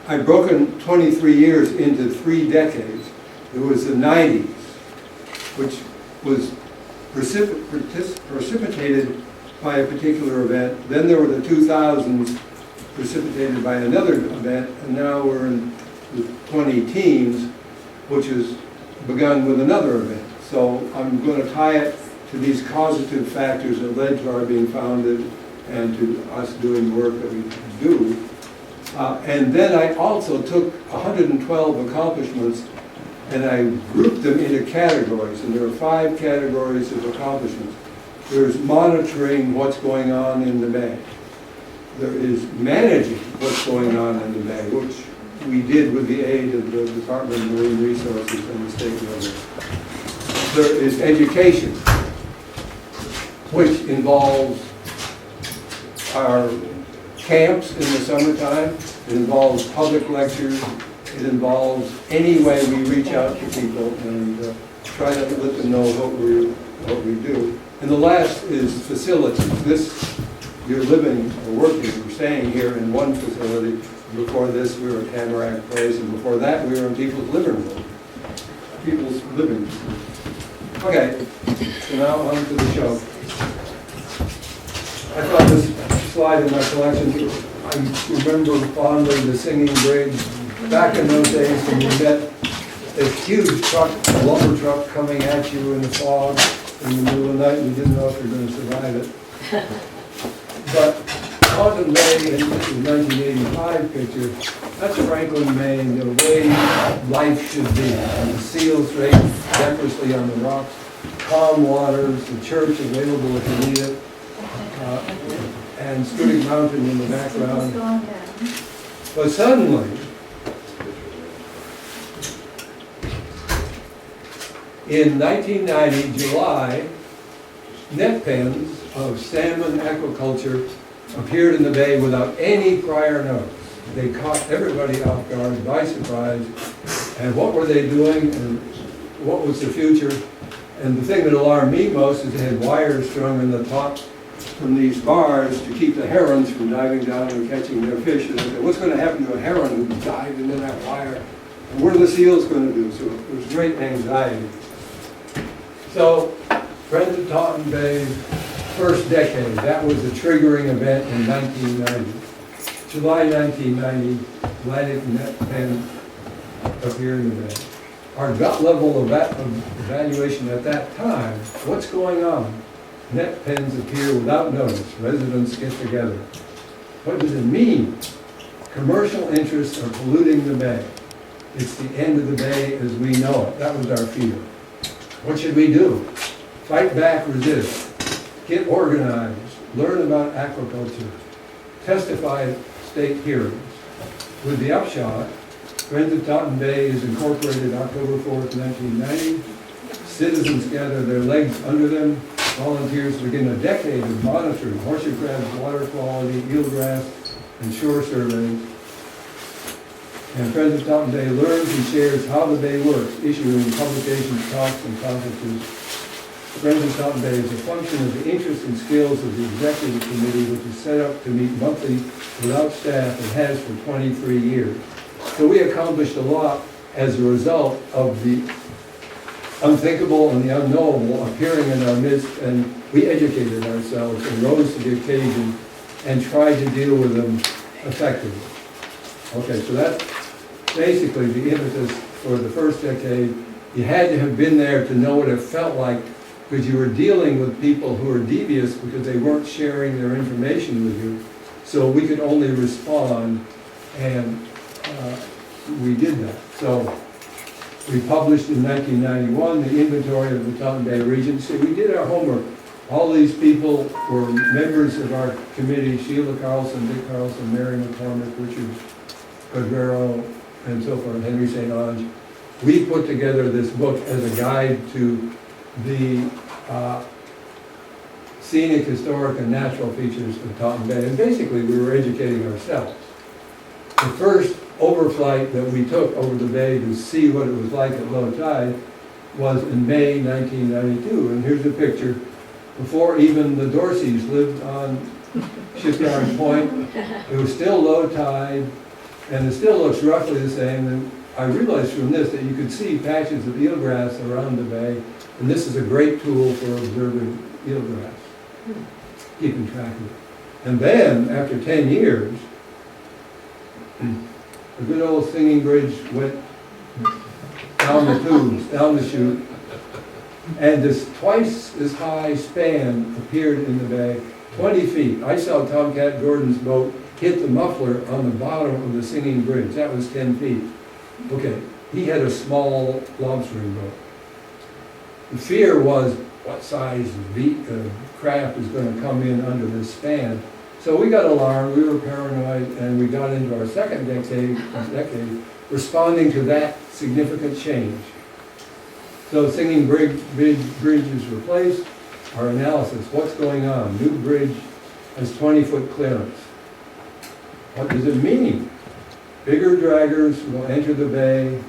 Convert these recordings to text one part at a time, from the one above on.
I've broken 23 years into 3 decades. It was the 90s, which was precipitated by a particular event. Then there were the 2000s, precipitated by another event, and now we're in the 20-teens, which has begun with another event. So I'm going to tie it to these causative factors that led to our being founded and to us doing the work that we do. And then I also took 112 accomplishments and I grouped them into categories, and there are 5 categories of accomplishments. There's monitoring what's going on in the Bay. There is managing what's going on in the Bay, which we did with the aid of the Department of Marine Resources and the state government. There is education, which involves our camps in the summertime. It involves public lectures. It involves any way we reach out to people and try to let them know what we do. And the last is facilities. You're living or working or staying here in one facility. Before this, we were at Tamarack Place, and before that, we were in people's living room. People's living room. Okay, so now on to the show. I thought this slide in my collection, I remember fondly the singing bridge. Back in those days when you met a huge truck, a lumber truck coming at you in the fog in the middle of the night, and you didn't know if you were going to survive it. But Taunton Bay, and this is a 1985 picture, that's Franklin, Maine, the way life should be. And the seals rate decorously on the rocks, calm waters, the church available if you need it, and Scoodic Mountain in the background. But suddenly, in 1990, July, net pens of salmon aquaculture appeared in the bay without any prior notice. They caught everybody off guard, by surprise. And what were they doing, and what was the future? And the thing that alarmed me most is they had wires strung in the top from these bars to keep the herons from diving down and catching their fish. And they said, what's going to happen to a heron who dived into that wire? And what are the seals going to do? So there was great anxiety. So, Friends of Taunton Bay, first decade, that was the triggering event in 1990. July 1990, Atlantic net pen appeared in the bay. Our gut level of evaluation at that time, what's going on? Net pens appear without notice. Residents get together. What does it mean? Commercial interests are polluting the bay. It's the end of the bay as we know it. That was our fear. What should we do? Fight back, resist. Get organized. Learn about aquaculture. Testify at state hearings. With the upshot, Friends of Taunton Bay is incorporated October 4th, 1990. Citizens gather their legs under them. Volunteers begin a decade of monitoring horseshoe crabs, water quality, eelgrass, and shore surveys. And Friends of Taunton Bay learns and shares how the bay works, issuing publications, talks, and conferences. Friends of Taunton Bay is a function of the interest and skills of the executive committee, which is set up to meet monthly without staff and has for 23 years. So we accomplished a lot as a result of the unthinkable and the unknowable appearing in our midst, and we educated ourselves and rose to the occasion and tried to deal with them effectively. Okay, so that's basically the impetus for the first decade. You had to have been there to know what it felt like, because you were dealing with people who were devious because they weren't sharing their information with you. So we could only respond, and we did that. So we published in 1991 the inventory of the Taunton Bay region. So we did our homework. All these people were members of our committee: Sheila Carlson, Dick Carlson, Mary McCormick, Richard Cordero, and so forth, Henry St. Onge. We put together this book as a guide to the scenic, historic, and natural features of Taunton Bay. And basically, we were educating ourselves. The first overflight that we took over the bay to see what it was like at low tide was in May 1992. And here's a picture before even the Dorseys lived on Shipyard Point. It was still low tide. And it still looks roughly the same, and I realized from this that you could see patches of eelgrass around the bay, and this is a great tool for observing eelgrass, keeping track of it. And then, after 10 years, a good old singing bridge went down the tubes, down the chute, and this twice as high span appeared in the bay, 20 feet. I saw Tomcat Gordon's boat hit the muffler on the bottom of the singing bridge. That was 10 feet. Okay, he had a small lobstering boat. The fear was, what size craft is going to come in under this span? So we got alarmed, we were paranoid, and we got into our second decade responding to that significant change. So singing bridge is replaced. Our analysis, what's going on? New bridge has 20-foot clearance. What does it mean? Bigger draggers will enter the bay.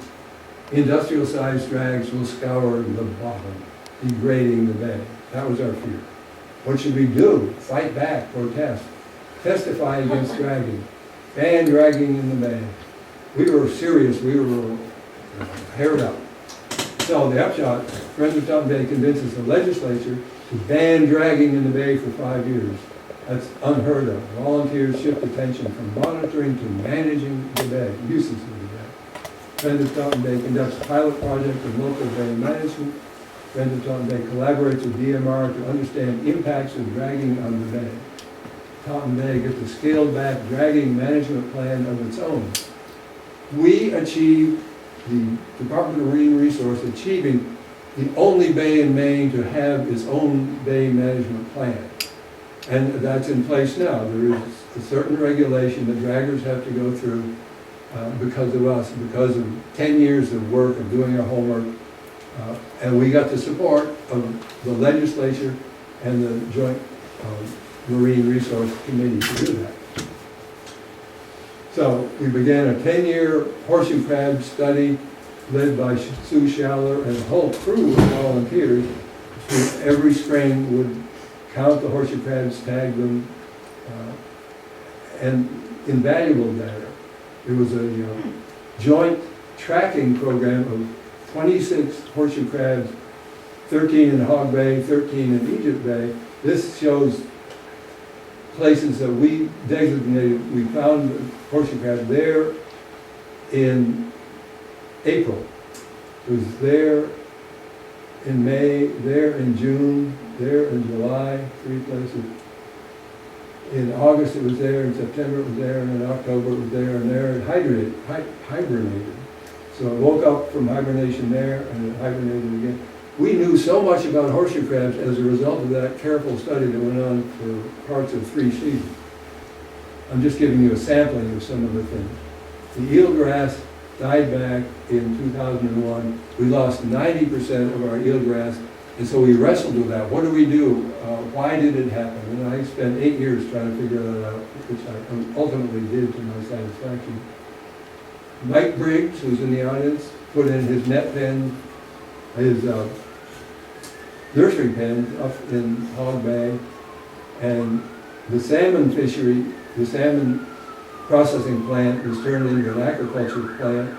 Industrial-sized drags will scour the bottom, degrading the bay. That was our fear. What should we do? Fight back, protest, testify against dragging, ban dragging in the bay. We were serious, we were haired up. So the upshot, Friends of Taunton Bay convinces the legislature to ban dragging in the bay for 5 years. That's unheard of. Volunteers shift attention from monitoring to managing the bay, uses of the bay. Friends of Taunton Bay conducts a pilot project of local bay management. Friends of Taunton Bay collaborates with DMR to understand impacts of dragging on the bay. Taunton Bay gets a scaled back dragging management plan of its own. We achieved, the Department of Marine Resource achieving the only bay in Maine to have its own bay management plan. And that's in place now. There is a certain regulation that draggers have to go through because of us, because of 10 years of work, of doing our homework. And we got the support of the legislature and the Joint Marine Resource Committee to do that. So we began a 10-year horseshoe crab study led by Sue Schaller and a whole crew of volunteers who every spring would count the horseshoe crabs, tag them, and invaluable data. It was a joint tracking program of 26 horseshoe crabs, 13 in Hog Bay, 13 in Egypt Bay. This shows places that we designated. We found the horseshoe crab there in April. It was there in May, there in June, there in July, 3 places. In August it was there, in September it was there, and in October it was there, and there it hibernated. So it woke up from hibernation there, and it hibernated again. We knew so much about horseshoe crabs as a result of that careful study that went on for parts of 3 seasons. I'm just giving you a sampling of some of the things. The eelgrass died back in 2001. We lost 90% of our eelgrass, and so we wrestled with that. What do we do? Why did it happen? And I spent 8 years trying to figure that out, which I ultimately did to my satisfaction. Mike Briggs, who's in the audience, put in his net pen, his nursery pen up in Hog Bay, and the salmon fishery, the salmon processing plant was turned into an aquaculture plant,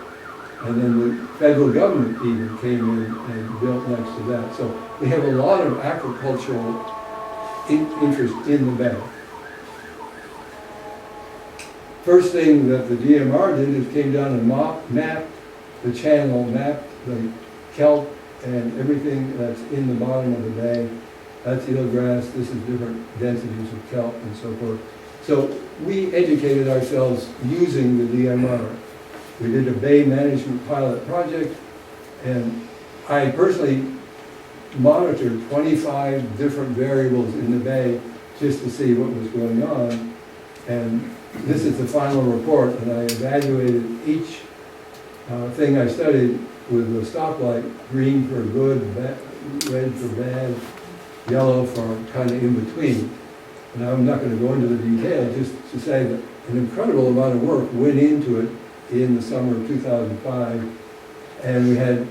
and then the federal government even came in and built next to that. So we have a lot of agricultural interest in the bay. First thing that the DMR did is came down and mapped the channel, mapped the kelp and everything that's in the bottom of the bay. That's eelgrass, this is different densities of kelp and so forth. So we educated ourselves using the DMR. We did a bay management pilot project, and I personally monitored 25 different variables in the bay just to see what was going on. And this is the final report, and I evaluated each thing I studied with a stoplight: green for good, red for bad, yellow for kind of in between. And I'm not going to go into the detail, just to say that an incredible amount of work went into it in the summer of 2005. And we had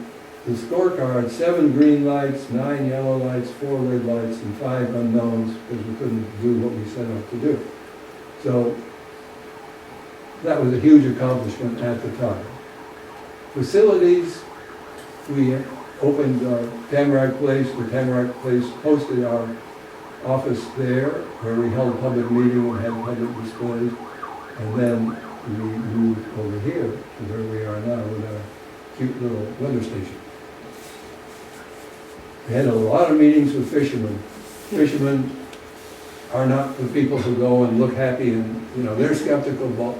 the scorecard: 7 green lights, 9 yellow lights, 4 red lights, and 5 unknowns, because we couldn't do what we set out to do. So that was a huge accomplishment at the time. Facilities, we opened Tamarack Place, where Tamarack Place hosted our office there, where we held public meeting and had public displays. And then we moved over here to where we are now with our cute little weather station. We had a lot of meetings with fishermen. Fishermen are not the people who go and look happy and, you know, they're skeptical about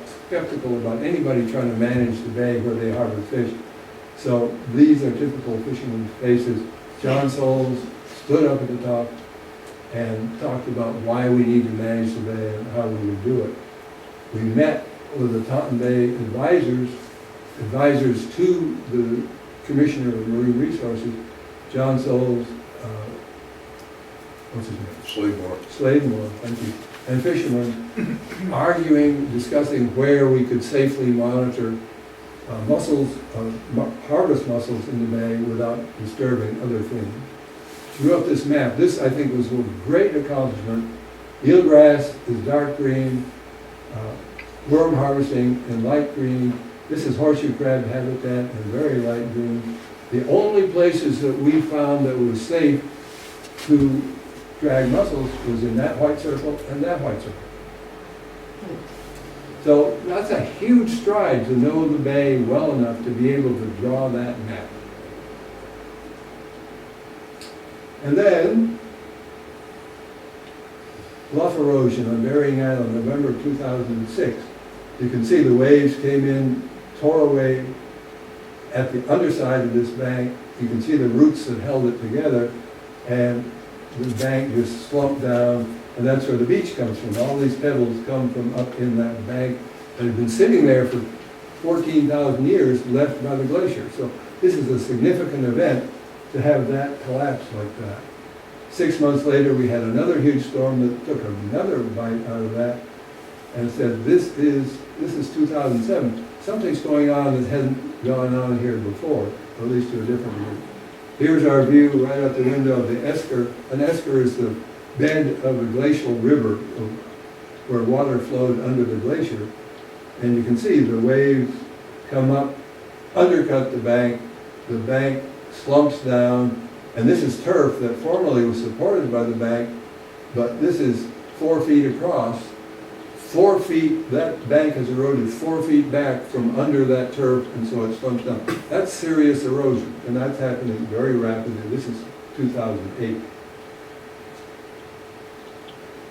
anybody trying to manage the bay where they harbor fish. So these are typical fishermen's faces. John Soules stood up at the top and talked about why we need to manage the bay and how we would do it. We met with the Taunton Bay advisors to the Commissioner of Marine Resources, John Soules, what's his name? Slademore, thank you. And fishermen arguing, discussing where we could safely monitor harvest mussels in the bay without disturbing other things. Drew up this map. This, I think, was a great accomplishment. Eelgrass is dark green, worm harvesting in light green. This is horseshoe crab habitat in very light green. The only places that we found that was safe to drag mussels was in that white circle and that white circle. So that's a huge stride to know the bay well enough to be able to draw that map. And then, bluff erosion on Berrying Island, November 2006. You can see the waves came in, tore away at the underside of this bank. You can see the roots that held it together, and the bank just slumped down, and that's where the beach comes from. All these pebbles come from up in that bank that had been sitting there for 14,000 years, left by the glacier. So this is a significant event to have that collapse like that. 6 months later, we had another huge storm that took another bite out of that, and said, this is 2007. Something's going on that hasn't gone on here before, or at least to a different degree. Here's our view right out the window of the esker. An esker is the bed of a glacial river where water flowed under the glacier. And you can see the waves come up, undercut the bank slumps down, and this is turf that formerly was supported by the bank, but this is 4 feet across. 4 feet, that bank has eroded 4 feet back from under that turf, and so it slumps down. That's serious erosion, and that's happening very rapidly. This is 2008.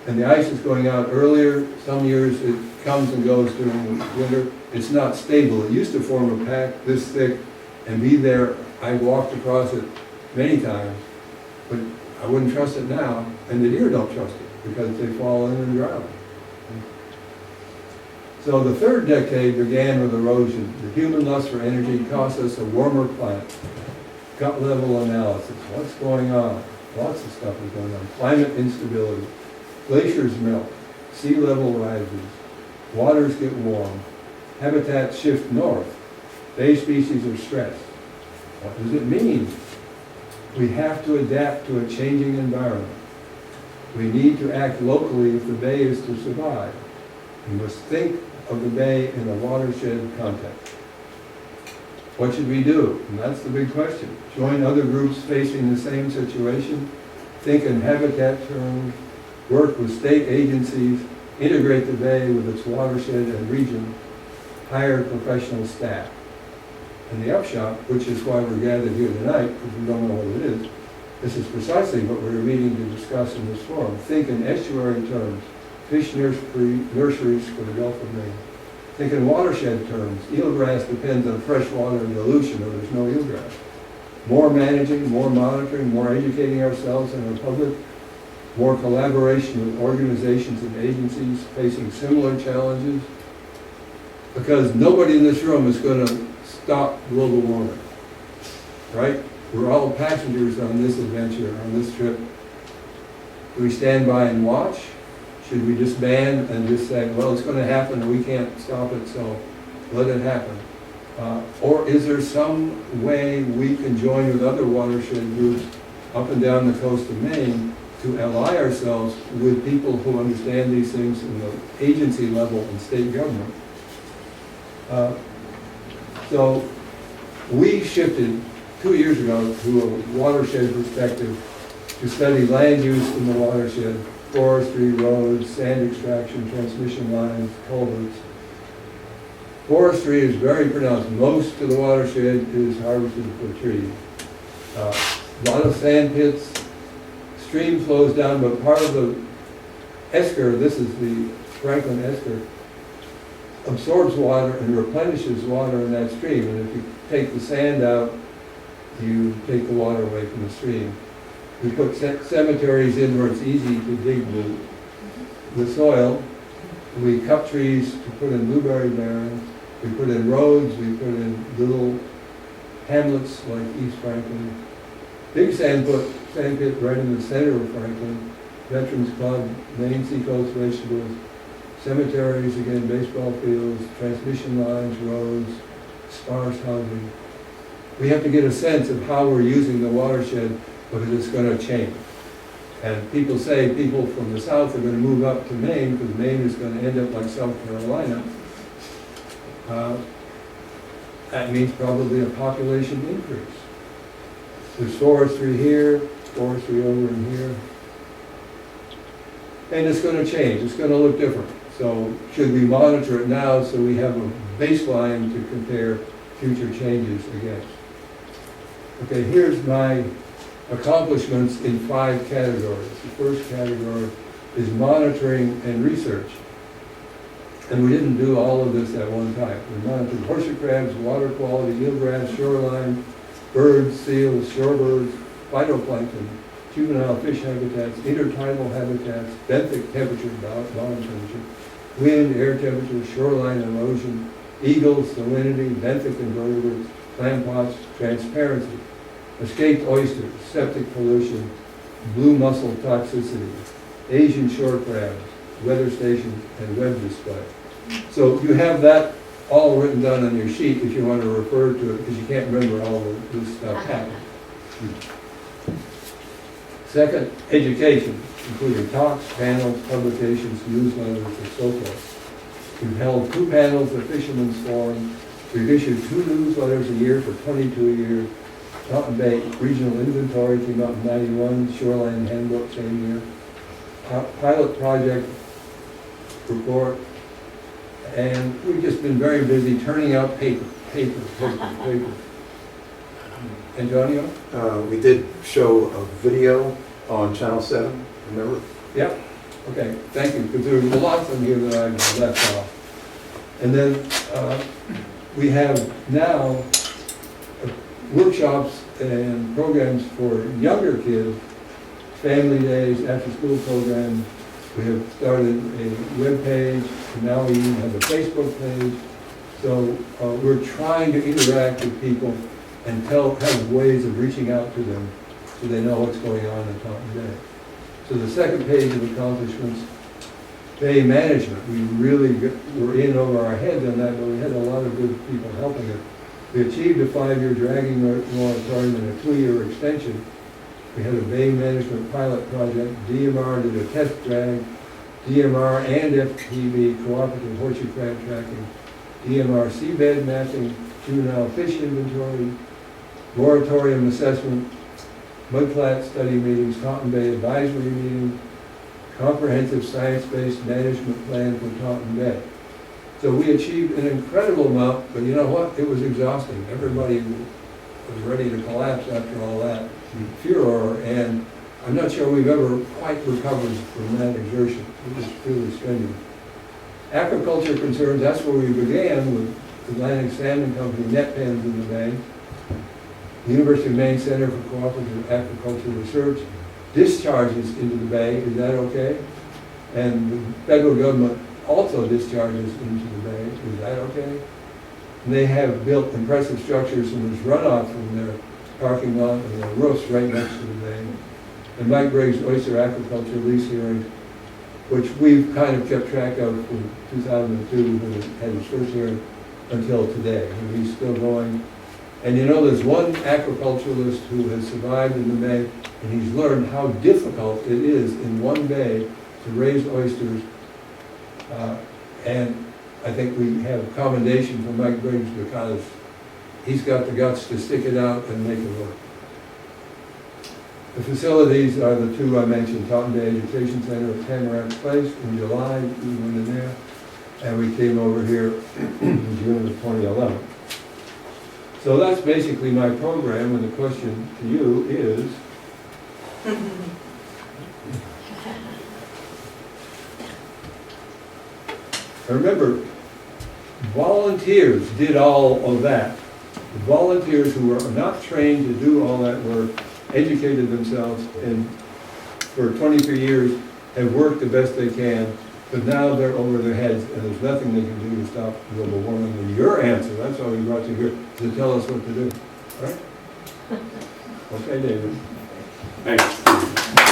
And the ice is going out earlier. Some years it comes and goes during the winter. It's not stable. It used to form a pack this thick and be there. I walked across it many times, but I wouldn't trust it now, and the deer don't trust it because they fall in and drown. So the third decade began with erosion. The human lust for energy cost us a warmer planet. Gut level analysis. What's going on? Lots of stuff is going on. Climate instability. Glaciers melt. Sea level rises. Waters get warm. Habitats shift north. Bay species are stressed. What does it mean? We have to adapt to a changing environment. We need to act locally if the bay is to survive. We must think of the bay in a watershed context. What should we do? And that's the big question. Join other groups facing the same situation, think in habitat terms, work with state agencies, integrate the bay with its watershed and region, hire professional staff. And the upshot, which is why we're gathered here tonight, because we don't know what it is, this is precisely what we're meeting to discuss in this forum. Think in estuary terms, fish nurseries for the Gulf of Maine. Think in watershed terms. Eelgrass depends on fresh water in the Aleutian, or there's no eelgrass. More managing, more monitoring, more educating ourselves and our public, more collaboration with organizations and agencies facing similar challenges, because nobody in this room is going to stop global warming, right? We're all passengers on this adventure, on this trip. Do we stand by and watch? Should we just ban and just say, well, it's going to happen and we can't stop it, so let it happen? Or is there some way we can join with other watershed groups up and down the coast of Maine to ally ourselves with people who understand these things in the agency level and state government So we shifted 2 years ago to a watershed perspective to study land use in the watershed, forestry, roads, sand extraction, transmission lines, culverts. Forestry is very pronounced. Most of the watershed is harvested for trees. A lot of sand pits, stream flows down, but part of the esker, this is the Franklin esker, absorbs water and replenishes water in that stream. And if you take the sand out, you take the water away from the stream. We put cemeteries in where it's easy to dig the soil. We cut trees to put in blueberry barrens. We put in roads. We put in little hamlets like East Franklin. Big sand pit right in the center of Franklin. Veterans Club, Maine Seacoast Vegetables, cemeteries, again, baseball fields, transmission lines, roads, sparse housing. We have to get a sense of how we're using the watershed because it's going to change. And people say people from the south are going to move up to Maine because Maine is going to end up like South Carolina. That means probably a population increase. There's forestry here, forestry over in here. And it's going to change. It's going to look different. So should we monitor it now so we have a baseline to compare future changes against? Okay, here's my accomplishments in 5 categories. The first category is monitoring and research. And we didn't do all of this at one time. We monitored horseshoe crabs, water quality, eelgrass, shoreline, birds, seals, shorebirds, phytoplankton, juvenile fish habitats, intertidal habitats, benthic temperature, bottom temperature, wind, air temperature, shoreline erosion, eagles, salinity, benthic invertebrates, clam pots, transparency, escaped oysters, septic pollution, blue mussel toxicity, Asian shore crabs, weather stations, and web display. So you have that all written down on your sheet if you want to refer to it, because you can't remember all of this stuff happened. Second, education, including talks, panels, publications, newsletters, and so forth. We've held 2 panels of Fishermen's Forum. We've issued 2 newsletters a year for 22 years. Taunton Bay Regional Inventory came out in '91, Shoreline Handbook same year. Pilot project report. And we've just been very busy turning out paper. Antonio? We did show a video on Channel 7, remember? Yep. Okay, thank you, because there's lots on here that I've left off. And then we have now workshops and programs for younger kids, family days, after-school programs. We have started a web page, and now we even have a Facebook page. So we're trying to interact with people and have ways of reaching out to them so they know what's going on in Taunton Bay. So the second page of accomplishments, bay management. We really were in over our heads on that, but we had a lot of good people helping us. We achieved a 5-year dragging moratorium and a 2-year extension. We had a bay management pilot project. DMR did a test drag. DMR and FTB cooperative horseshoe crab tracking. DMR seabed mapping, juvenile fish inventory, moratorium assessment, mudflat study meetings, Taunton Bay advisory meetings, comprehensive science-based management plan for Taunton Bay. So we achieved an incredible amount, but you know what? It was exhausting. Everybody was ready to collapse after all that furor, and I'm not sure we've ever quite recovered from that exertion. It was truly strenuous. Aquaculture concerns, that's where we began with Atlantic Salmon Company net pens in the Bay. The University of Maine Center for Cooperative Aquaculture Research discharges into the Bay, is that okay? And the federal government also discharges into the Bay, is that okay? And they have built impressive structures and there's runoff from their parking lot and their roofs right next to the Bay. And Mike Briggs' oyster aquaculture lease hearing, which we've kind of kept track of from 2002 when it had its first hearing until today, and he's still going. And you know, there's one aquaculturalist who has survived in the Bay, and he's learned how difficult it is in one bay to raise oysters. And I think we have commendation for Mike Briggs because he's got the guts to stick it out and make it work. The facilities are the two I mentioned, Taunton Bay Education Center at Tamarack Place in July, we went in there, and we came over here in June of 2011. So that's basically my program, and the question to you is, remember, volunteers did all of that. The volunteers who were not trained to do all that work educated themselves and for 23 years have worked the best they can, but now they're over their heads and there's nothing they can do to stop global warming. And your answer, that's why we brought you here, is to tell us what to do. All right? Okay, David. Thanks.